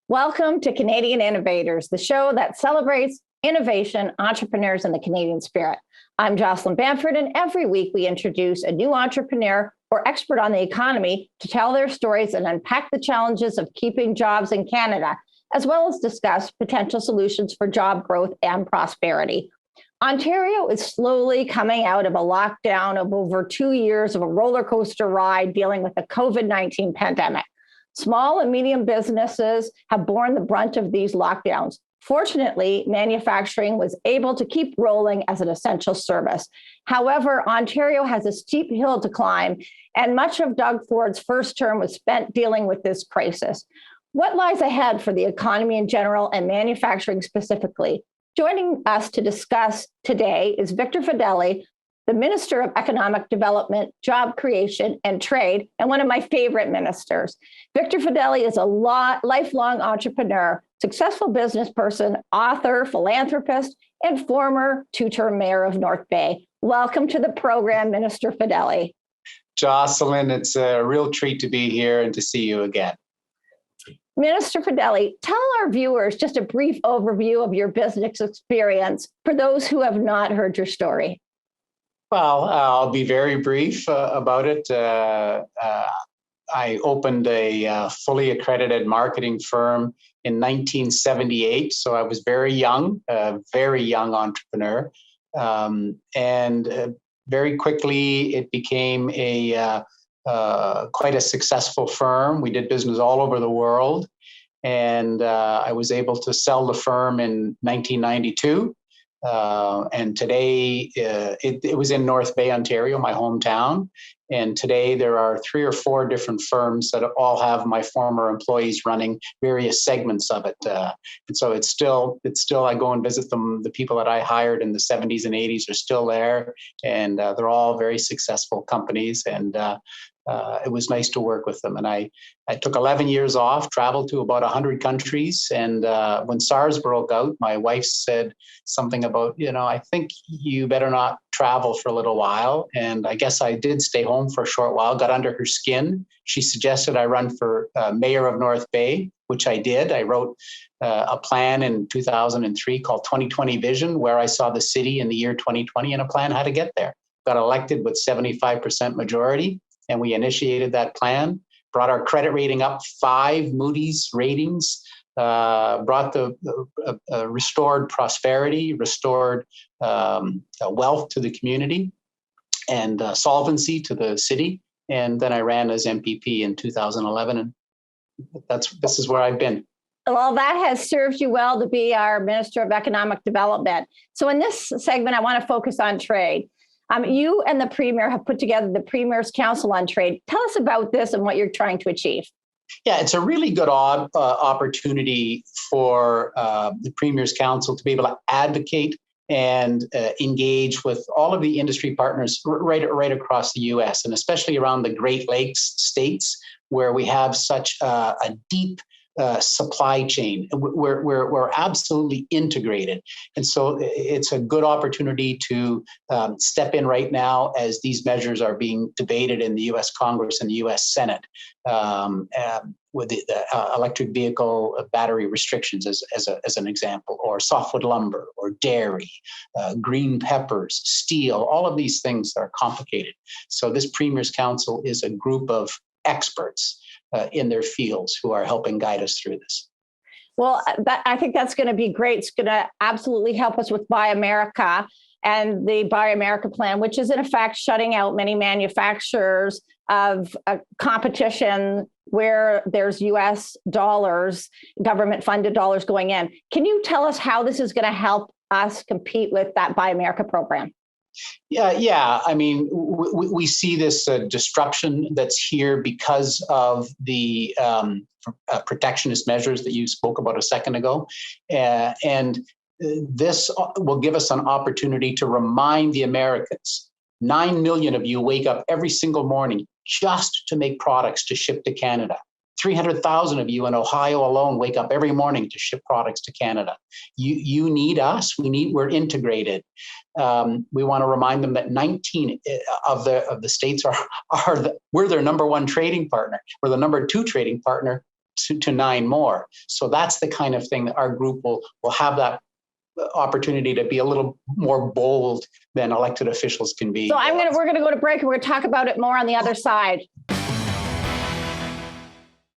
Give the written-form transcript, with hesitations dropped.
Welcome to Canadian Innovators, the show that celebrates innovation, entrepreneurs, and the Canadian spirit. I'm Jocelyn, and every week we introduce a new entrepreneur or expert on the economy to tell their stories and unpack the challenges of keeping jobs in Canada, as well as discuss potential solutions for job growth and prosperity. Ontario is slowly coming out of a lockdown of over 2 years of a roller coaster ride dealing with the COVID-19 pandemic. Small and medium businesses have borne the brunt of these lockdowns. Fortunately, manufacturing was able to keep rolling as an essential service. However, Ontario has a steep hill to climb, and much of Doug Ford's first term was spent dealing with this crisis. What lies ahead for the economy in general and manufacturing specifically? Joining us to discuss today is Vic Fedeli, the Minister of Economic Development, Job Creation, and Trade, and one of my favorite ministers. Vic Fedeli is a lifelong entrepreneur, successful business person, author, philanthropist, and former two-term mayor of North Bay. Welcome to the program, Minister Fedeli. Jocelyn, it's a real treat to be here and to see you again. Minister Fedeli, tell our viewers just a brief overview of your business experience for those who have not heard your story. Well, I'll be very brief about it. I opened a fully accredited marketing firm in 1978, so I was very young entrepreneur. And very quickly, it became quite a successful firm. We did business all over the world, and I was able to sell the firm in 1992. And today, it was in North Bay, Ontario, my hometown. And today there are 3 or 4 different firms that all have my former employees running various segments of it. And so it's still, I go and visit them. The people that I hired in the 70s and 80s are still there, and they're all very successful companies. And it was nice to work with them. And I took 11 years off, traveled to about 100 countries. And when SARS broke out, my wife said something about, I think you better not travel for a little while. And I guess I did stay home for a short while, got under her skin. She suggested I run for mayor of North Bay, which I did. I wrote a plan in 2003 called 2020 Vision, where I saw the city in the year 2020 and a plan how to get there. Got elected with 75% majority. And we initiated that plan, brought our credit rating up 5 Moody's ratings, brought the restored prosperity, restored wealth to the community, and solvency to the city. And then I ran as MPP in 2011, and this is where I've been. Well, that has served you well to be our Minister of Economic Development. So in this segment, I want to focus on trade. You and the Premier have put together the Premier's Council on Trade. Tell us about this and what you're trying to achieve. Yeah, it's a really good opportunity for the Premier's Council to be able to advocate and engage with all of the industry partners right across the U.S., and especially around the Great Lakes states, where we have such a deep supply chain. We're absolutely integrated. And so it's a good opportunity to step in right now as these measures are being debated in the U.S. Congress and the U.S. Senate, with the electric vehicle battery restrictions as an example, or softwood lumber, or dairy, green peppers, steel, all of these things are complicated. So this Premier's Council is a group of experts in their fields who are helping guide us through this. Well, I think that's going to be great. It's going to absolutely help us with Buy America and the Buy America plan, which is in effect shutting out many manufacturers of competition where there's U.S. dollars, government-funded dollars going in. Can you tell us how this is going to help us compete with that Buy America program? Yeah. I mean, we see this disruption that's here because of the protectionist measures that you spoke about a second ago. And this will give us an opportunity to remind the Americans, 9 million of you wake up every single morning just to make products to ship to Canada. 300,000 of you in Ohio alone wake up every morning to ship products to Canada. You need us. We're integrated. We want to remind them that 19 of the states we're their number 1 trading partner. We're the number 2 trading partner to 9 more. So that's the kind of thing that our group will have that opportunity to be a little more bold than elected officials can be. So we're going to go to break and we're going to talk about it more on the other side.